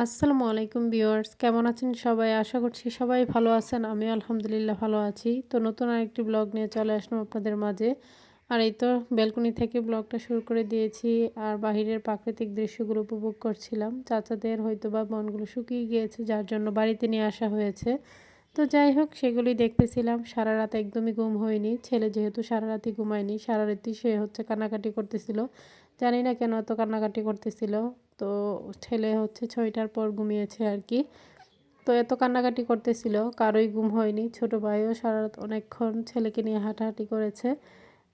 আসসালামু আলাইকুম ভিউয়ার্স, কেমন আছেন সবাই? আশা করছি সবাই ভালো আছেন। আমিও আলহামদুলিল্লাহ ভালো আছি। তো নতুন আরেকটি ব্লগ নিয়ে চলে আসলাম আপনাদের মাঝে। আর এই তো ব্যালকনি থেকে ব্লগটা শুরু করে দিয়েছি। আর বাহিরের প্রাকৃতিক দৃশ্যগুলো উপভোগ করছিলাম। চাচাদের হয়তোবা মনগুলো শুকিয়ে গিয়েছে, যার জন্য বাড়িতে নিয়ে আসা হয়েছে। তো যাই হোক, সেগুলোই দেখতেছিলাম। সারারাত একদমই ঘুম হয়নি। ছেলে যেহেতু সারারাতই ঘুমায়নি, সারারাতই সে হচ্ছে কান্নাকাটি করতেছিল। জানি না কেন এত কান্নাকাটি করতেছিল। তো ছেলে হচ্ছে ৬টার পর ঘুমিয়েছে আরকি। তো এত কান্নাকাটি করতেছিল, কারোই ঘুম হয়নি। ছোট ভাইও সারারাত অনেকক্ষণ ছেলেকে নিয়ে হাঁটাহাঁটি করেছে।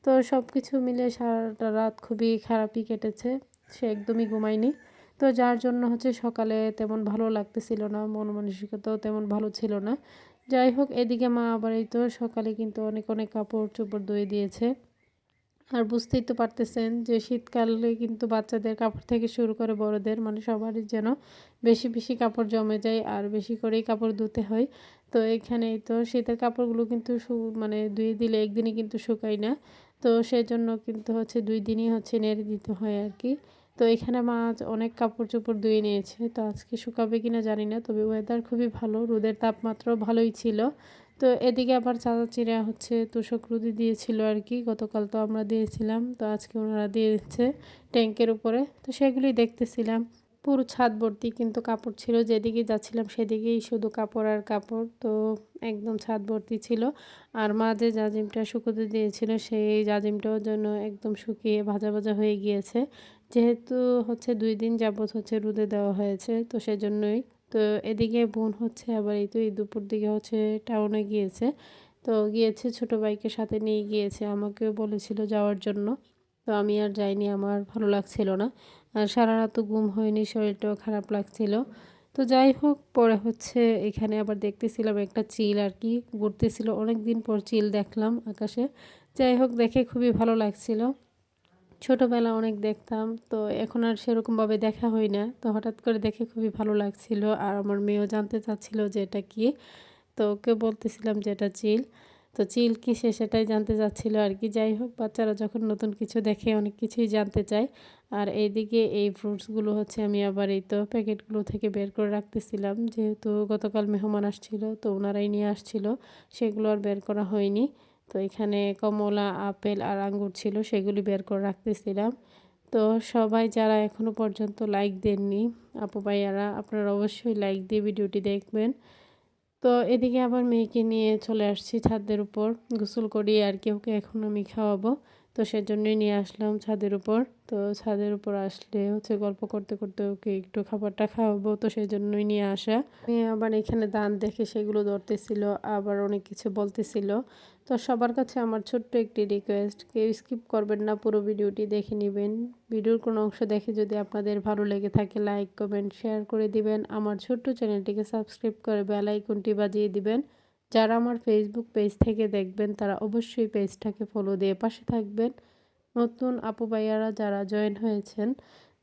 তো সবকিছু মিলিয়ে সারাটা রাত খুবই খারাপই কেটেছে। সে একদমই ঘুমায়নি। তো যার জন্য হচ্ছে সকালে তেমন ভালো লাগতেছিল না। মন মানসিকতাও তেমন ভালো ছিল না। যাই হোক, এদিকে মা আবার এই তো সকালে কিন্তু অনেক কাপড়-চোপড় ধুয়ে দিয়েছে। আর বুঝতেই তো পারতেছেন যে শীতকালে কিন্তু বাচ্চাদের কাপড় থেকে শুরু করে বড়দের মানে সবারই যেন বেশি কাপড় জমে যায় আর বেশি করেই কাপড় ধুতে হয়। তো এখানেই তো শীতের কাপড়গুলো কিন্তু মানে ধুয়ে দিলে একদিনই কিন্তু শুকায় না। তো সেজন্য কিন্তু হচ্ছে ২ দিনই হচ্ছে নেড়ে দিতে হয় আরকি। তো এখানে মা আজ অনেক কাপড়-চোপড় ধুয়ে নিয়েছে। তো আজকে শুকাবে কিনা জানি না। তবে ওয়েদার খুবই ভালো, রোদের তাপমাত্রাও ভালোই ছিল। তো এদিকে আবার চাচাচিঁরা হচ্ছে তোশক রুদি দিয়েছিল আরকি। গতকাল তো আমরা দিয়েছিলাম। তো আজকে ওনারা দিয়েছে ট্যাংকের উপরে। তো সেগুলি দেখতেছিলাম। পুরো ছাদ ভর্তি কিন্তু কাপড় ছিল। যেদিকে যাচ্ছিলাম সেদিকেই শুধু কাপড় আর কাপড়। তো একদম ছাদ ভর্তি ছিল। আর মা যে জাজিমটা শুকোতে দিয়েছিল সেই জাজিমটাও যেন একদম শুকিয়ে ভাজা হয়ে গিয়েছে। যেহেতু হচ্ছে ২ দিন যাবৎ হচ্ছে রোদে দেওয়া হয়েছে, তো সেজন্যই। তো এদিকে বোন হচ্ছে আবার এই তো এই দুপুর দিকে হচ্ছে টাউনে গিয়েছে। তো গিয়েছে ছোট ভাইকে সাথে নিয়ে গিয়েছে। আমাকেও বলেছিল যাওয়ার জন্য। তো আমি আর যাইনি, আমার ভালো লাগছিল না। আর সারারাতও ঘুম হয়নি, শরীরটাও খারাপ লাগছিল। তো যাই হোক, পরে হচ্ছে এখানে আবার দেখতেছিলাম একটা চিল আরকি ঘুরতেছিল। অনেকদিন পর চিল দেখলাম আকাশে। যাই হোক, দেখে খুবই ভালো লাগছিল। ছোটবেলায় অনেক দেখতাম। তো এখন আর সেরকমভাবে দেখা হয় না। তো হঠাৎ করে দেখে খুবই ভালো লাগছিল। আর আমার মেয়েও জানতে চাচ্ছিল যে এটা কি? তো ওকে বলতেছিলাম যে এটা চিল। তো চিল কি সে সেটাই জানতে চাচ্ছিল আরকি। যাই হোক, বাচ্চারা যখন নতুন কিছু দেখে অনেক কিছুই জানতে চায়। আর এইদিকে এই ফ্রুটসগুলো হচ্ছে আমি আবার এই তো প্যাকেটগুলো থেকে বের করে রাখতেছিলাম। যেহেতু গতকাল মেহমান আসছিল, তো ওনারাই নিয়ে আসছিল। সেগুলো আর বের করা হয়নি। তো এখানে কমলা, আপেল আর আঙ্গুর ছিল, সেগুলি বের করে রাখতেছিলাম। তো সবাই যারা এখনও পর্যন্ত লাইক দেননি, আপু ভাইয়ারা, আপনারা অবশ্যই লাইক দিয়ে ভিডিওটি দেখবেন। তো এদিকে আবার মেয়েকে নিয়ে চলে আসছি ছাদের উপর। গোসল করিয়ে আরকি ওকে এখন আমি খাওয়াবো। তো সেজন্যই নিয়ে আসলাম ছাদের উপর। তো ছাদের উপর আসলে হচ্ছে গল্প করতে ওকে একটু খাবারটা খাওয়াবো। তো সেজন্যই নিয়ে আসা। মেয়ে আবার এখানে দান দেখে সেগুলো ধরতেছিল, আবার অনেক কিছু বলতেছিল। তো সবার কাছে আমার ছোট্ট একটি রিকোয়েস্ট, কেউ স্কিপ করবেন না, পুরো ভিডিওটি দেখে নিবেন। ভিডিওর কোনো অংশ দেখে যদি আপনাদের ভালো লেগে থাকে লাইক, কমেন্ট, শেয়ার করে দিবেন। আমার ছোট্ট চ্যানেলটিকে সাবস্ক্রাইব করে বেল আইকনটি বাজিয়ে দিবেন। যারা আমার ফেসবুক পেজ থেকে দেখবেন তারা অবশ্যই পেজটাকে ফলো দিয়ে পাশে থাকবেন। নতুন আপু ভাইয়ারা যারা জয়েন হয়েছেন,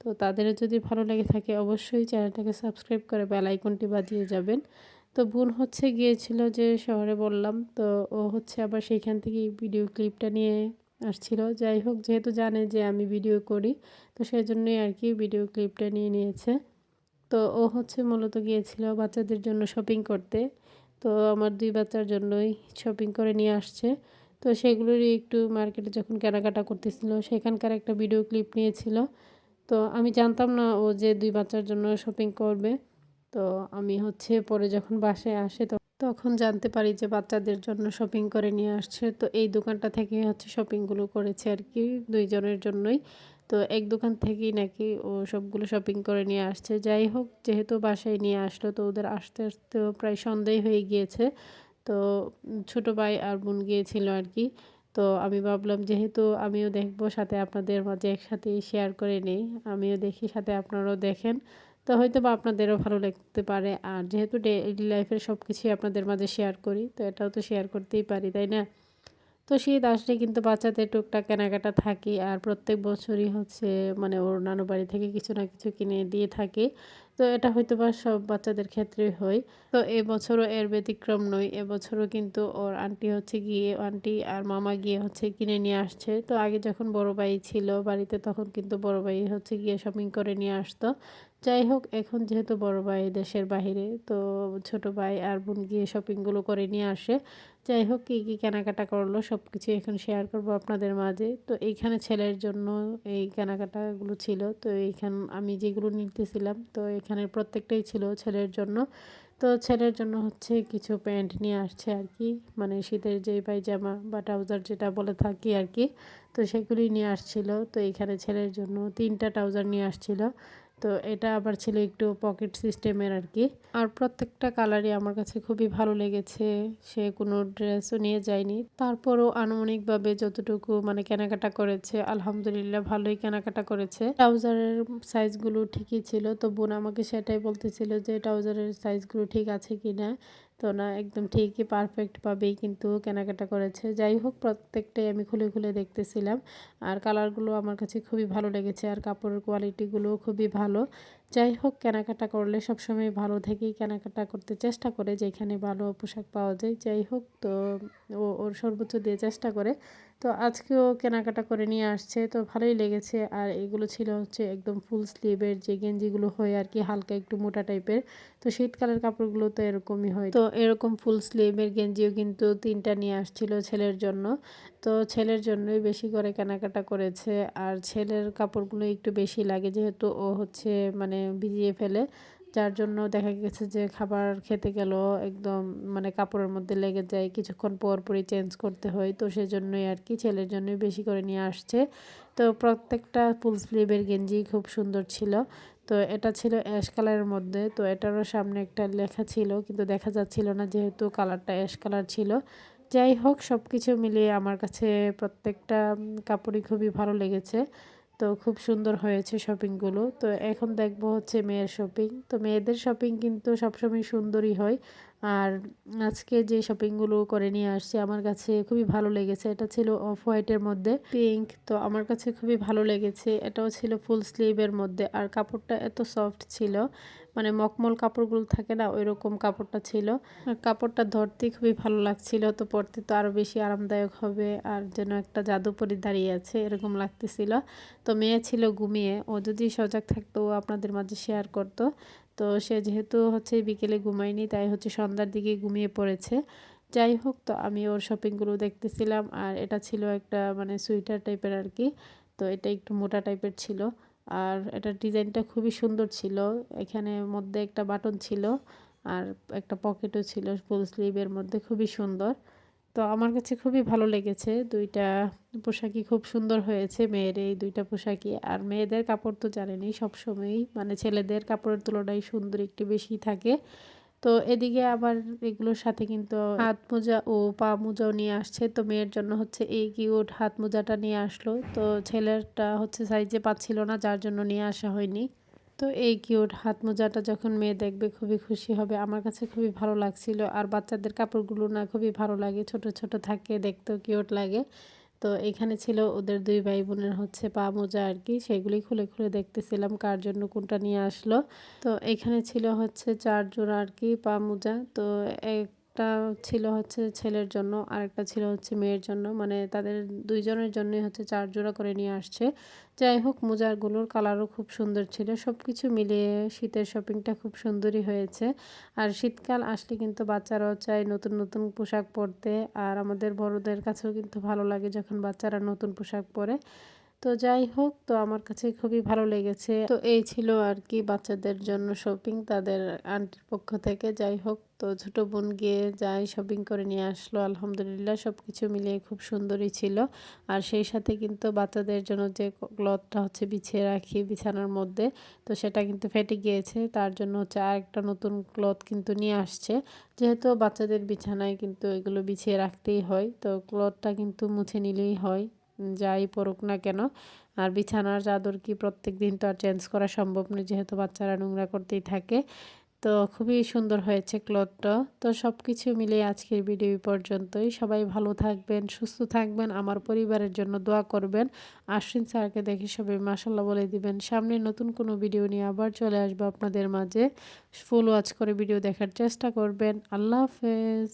তো তাদের যদি ভালো লেগে থাকে অবশ্যই চ্যানেলটাকে সাবস্ক্রাইব করে বেল আইকনটি বাজিয়ে যাবেন। তো বোন হচ্ছে গিয়েছিল যে শহরে বললাম, তো ও হচ্ছে আবার সেইখান থেকেই ভিডিও ক্লিপটা নিয়ে আসছিল। যাই হোক, যেহেতু জানে যে আমি ভিডিও করি, তো সেজন্যই আরকি ভিডিও ক্লিপটা নিয়ে নিয়েছে। তো ও হচ্ছে মূলত গিয়েছিল বাচ্চাদের জন্য শপিং করতে। তো আমার ২ বাচ্চার জন্যই শপিং করে নিয়ে আসছে। তো সেগুলোরই একটু মার্কেটে যখন কেনাকাটা করতেছিল সেখানকার একটা ভিডিও ক্লিপ নিয়েছিল। তো আমি জানতাম না ও যে ২ বাচ্চার জন্য শপিং করবে। তো আমি হচ্ছে পরে যখন বাসায় আসে তখন জানতে পারি যে বাচ্চাদের জন্য শপিং করে নিয়ে আসছে। তো এই দোকানটা থেকে হচ্ছে শপিংগুলো করেছে আরকি ২ জনের জন্যই। তো এক দোকান থেকেই নাকি ও সবগুলো শপিং করে নিয়ে আসছে। যাই হোক, যেহেতু বাসায় নিয়ে আসলো তো ওদের আসতেও প্রায় সন্ধ্যাই হয়ে গিয়েছে। তো ছোট ভাই আর বোন গিয়েছিল আরকি। তো আমি ভাবলাম যেহেতু আমিও দেখবো সাথে আপনাদের মাঝে একসাথেই শেয়ার করে নেই। আমিও দেখি সাথে আপনারাও দেখেন। তো হয়তোবা আপনাদেরও ভালো লাগতে পারে। আর যেহেতু ডেইলি লাইফের সবকিছুই আপনাদের মাঝে শেয়ার করি, তো এটাও তো শেয়ার করতেই পারি, তাই না? তো শীত আসলে কিন্তু বাচ্চাদের টুকটাক কেনাকাটা থাকেই। আর প্রত্যেক বছরই হচ্ছে মানে ওর নানু বাড়ি থেকে কিছু না কিছু কিনে দিয়ে থাকে। তো এটা হয়তোবা সব বাচ্চাদের ক্ষেত্রেই হয়। তো এবছরও এর ব্যতিক্রম নয়। এবছরও কিন্তু ওর আন্টি হচ্ছে গিয়ে আন্টি আর মামা গিয়ে হচ্ছে কিনে নিয়ে আসছে। তো আগে যখন বড় ভাই ছিল বাড়িতে তখন কিন্তু বড় ভাই হচ্ছে গিয়ে শপিং করে নিয়ে আসতো। যাই হোক, এখন যেহেতু বড় ভাই দেশের বাহিরে, তো ছোট ভাই আর বোন গিয়ে শপিংগুলো করে নিয়ে আসে। যাই হোক, কী, কী কেনাকাটা করলো সবকিছু এখন শেয়ার করব আপনাদের মাঝে। তো এইখানে ছেলের জন্য এই কেনাকাটাগুলো ছিল। তো আমি যেগুলো নিতেছিলাম, তো এখানের প্রত্যেকটাই ছিল ছেলের জন্য। তো ছেলের জন্য হচ্ছে কিছু প্যান্ট নিয়ে আসছে আর কি, মানে শীতের যেই পায়জামা বা ট্রাউজার যেটা বলে থাকি আর কি। তো সেগুলি নিয়ে আসছিল। তো এইখানে ছেলের জন্য 3টা ট্রাউজার নিয়ে আসছিল। তো এটা আবার ছিল একটু পকেট সিস্টেমের আর কি। আর প্রত্যেকটা কালারই আমার কাছে খুবই ভালো লেগেছে। সে কোনো ড্রেসও নিয়ে যায়নি, তারপরও আনুমানিকভাবে যতটুকু মানে কেনাকাটা করেছে, আলহামদুলিল্লাহ ভালোই কেনাকাটা করেছে। ট্রাউজারের সাইজগুলো ঠিকই ছিল। তো বোন আমাকে সেটাই বলতেছিল যে ট্রাউজারের সাইজগুলো ঠিক আছে কিনা। তো না, একদম ঠিকই পারফেক্টভাবেই কিন্তু কেনাকাটা করেছে। যাই হোক, প্রত্যেকটাই আমি খুলে খুলে দেখতেছিলাম। আর কালারগুলো আমার কাছে খুবই ভালো লেগেছে, আর কাপড়ের কোয়ালিটিগুলোও খুবই ভালো। যাই হোক, কেনাকাটা করলে সবসময় ভালো থেকেই কেনাকাটা করতে চেষ্টা করে, যেখানে ভালো পোশাক পাওয়া যায়। যাই হোক, তো ওর সর্বোচ্চ দিয়ে চেষ্টা করে। তো আজকেও কেনাকাটা করে নিয়ে আসছে, তো ভালোই লেগেছে। আর এগুলো ছিল হচ্ছে একদম ফুল স্লিভের যে গেঞ্জিগুলো হয় আর কি, হালকা একটু মোটা টাইপের। তো শীতকালের কাপড়গুলো তো এরকমই হয়। তো এরকম ফুল স্লিভের গেঞ্জিও কিন্তু 3টা নিয়ে আসছিল ছেলের জন্য। তো ছেলের জন্যই বেশি করে কেনাকাটা করেছে। আর ছেলের কাপড়গুলো একটু বেশি লাগে, যেহেতু ও হচ্ছে মানে ভিজিয়ে ফেলে। যার জন্য দেখা গেছে যে খাবার খেতে গেলেও একদম মানে কাপড়ের মধ্যে লেগে যায়, কিছুক্ষণ পর পরই চেঞ্জ করতে হয়। তো সেজন্যই আর কি ছেলের জন্যই বেশি করে নিয়ে আসছে। তো প্রত্যেকটা ফুল স্লিভের গেঞ্জি খুব সুন্দর ছিল। তো এটা ছিল অ্যাশ কালারের মধ্যে। তো এটারও সামনে একটা লেখা ছিল, কিন্তু দেখা যাচ্ছিল না যেহেতু কালারটা অ্যাশ কালার ছিল। যাই হোক, সব কিছু মিলিয়ে আমার কাছে প্রত্যেকটা কাপড়ই খুবই ভালো লেগেছে। তো খুব সুন্দর হয়েছে শপিংগুলো। তো এখন দেখবো হচ্ছে মেয়ের শপিং। তো মেয়েদের শপিং কিন্তু সবসময় সুন্দরই হয়। আর আজকে যে শপিংগুলো করে নিয়ে আসছি আমার কাছে খুবই ভালো লেগেছে। এটা ছিল অফ হোয়াইটের মধ্যে পিঙ্ক। তো আমার কাছে খুবই ভালো লেগেছে। এটাও ছিল ফুল স্লিভের মধ্যে, আর কাপড়টা এত সফট ছিল, মানে মখমল কাপড়গুলো থাকে না, ওইরকম কাপড়টা ছিল। আর কাপড়টা ধরতে খুবই ভালো লাগছিল, তো পরতে তো আরও বেশি আরামদায়ক হবে। আর যেন একটা জাদুপরি দাঁড়িয়ে আছে এরকম লাগতেছিল। তো মেয়ে ছিল ঘুমিয়ে, ও যদি সজাগ থাকতো ও আপনাদের মাঝে শেয়ার করতো। তো সে যেহেতু হচ্ছে বিকেলে ঘুমায়নি, তাই হচ্ছে সন্ধ্যার দিকে ঘুমিয়ে পড়েছে। যাই হোক, তো আমি ওর শপিংগুলো দেখতেছিলাম। আর এটা ছিল একটা মানে সুইটার টাইপের আর কি। তো এটা একটু মোটা টাইপের ছিল। আর এটার ডিজাইনটা খুবই সুন্দর ছিল। এখানে মধ্যে একটা বাটন ছিল, আর একটা পকেটও ছিল ফুল স্লিভের মধ্যে, খুবই সুন্দর। তো আমার কাছে খুবই ভালো লেগেছে। 2টা পোশাকই খুব সুন্দর হয়েছে মেয়ের, এই 2টা পোশাকই। আর মেয়েদের কাপড় তো জানেনই সবসময়ই মানে ছেলেদের কাপড়ের তুলনায় সুন্দর একটু বেশি থাকে। তো এদিকে আবার এগুলোর সাথে কিন্তু হাত মোজা ও পা মোজাও নিয়ে আসছে। তো মেয়ের জন্য হচ্ছে এই কিউট হাত মোজাটা নিয়ে আসলো। তো ছেলেরটা হচ্ছে সাইজে পাচ্ছিল না, যার জন্য নিয়ে আসা হয়নি। তো এই কিউট হাত মোজাটা যখন মেয়ে দেখবে খুবই খুশি হবে। আমার কাছে খুবই ভালো লাগছিল। আর বাচ্চাদের কাপড়গুলো না খুবই ভালো লাগে, ছোট ছোট থাকে, দেখতেও কিউট লাগে। তো এখানে ছিল ওদের 2 ভাই বোনের হচ্ছে পা মোজা আর কি, সেগুলি খুলে খুলে দেখতেছিলাম কার জন্য কোনটা নিয়ে আসলো। তো এখানে ছিল হচ্ছে 4 জোড়া আর কি পা মোজা। তো একটা ছিল হচ্ছে ছেলের জন্য, আরেকটা ছিল হচ্ছে মেয়ের জন্য, মানে তাদের 2 জনের জন্যই হচ্ছে 4 জোড়া করে নিয়ে আসছে। যাই হোক, মোজাগুলোর কালারও খুব সুন্দর ছিল। সব কিছু মিলিয়ে শীতের শপিংটা খুব সুন্দরই হয়েছে। আর শীতকাল আসলে কিন্তু বাচ্চারাও চায় নতুন নতুন পোশাক পরতে। আর আমাদের বড়দের কাছেও কিন্তু ভালো লাগে যখন বাচ্চারা নতুন পোশাক পরে। তো যাই হোক, তো আমার কাছে খুবই ভালো লেগেছে। তো এই ছিল আর কি বাচ্চাদের জন্য শপিং তাদের আন্টির পক্ষ থেকে। যাই হোক, তো ছোট বোন গিয়ে যাই শপিং করে নিয়ে আসলো, আলহামদুলিল্লাহ সব কিছু মিলিয়ে খুব সুন্দরই ছিল। আর সেই সাথে কিন্তু বাচ্চাদের জন্য যে ক্লথটা হচ্ছে বিছিয়ে রাখি বিছানার মধ্যে, তো সেটা কিন্তু ফেটে গিয়েছে। তার জন্য হচ্ছে আরেকটা নতুন ক্লথ কিন্তু নিয়ে আসছে। যেহেতু বাচ্চাদের বিছানায় কিন্তু এগুলো বিছিয়ে রাখতেই হয়, তো ক্লথটা কিন্তু মুছে নিলেই হয়, যাই পড়ুক না কেন। আর বিছানার চাদর কি প্রত্যেক দিন তো আর চেঞ্জ করা সম্ভব নয়, যেহেতু বাচ্চারা নোংরা করতেই থাকে। তো খুবই সুন্দর হয়েছে ক্লথটা। তো সব কিছু মিলিয়ে আজকের ভিডিও পর্যন্তই। সবাই ভালো থাকবেন, সুস্থ থাকবেন, আমার পরিবারের জন্য দোয়া করবেন। আশ্বিন স্যারকে দেখে সবাই মাশাল্লাহ বলে দিবেন। সামনে নতুন কোনো ভিডিও নিয়ে আবার চলে আসবো আপনাদের মাঝে। ফুল ওয়াচ করে ভিডিও দেখার চেষ্টা করবেন। আল্লাহ হাফেজ।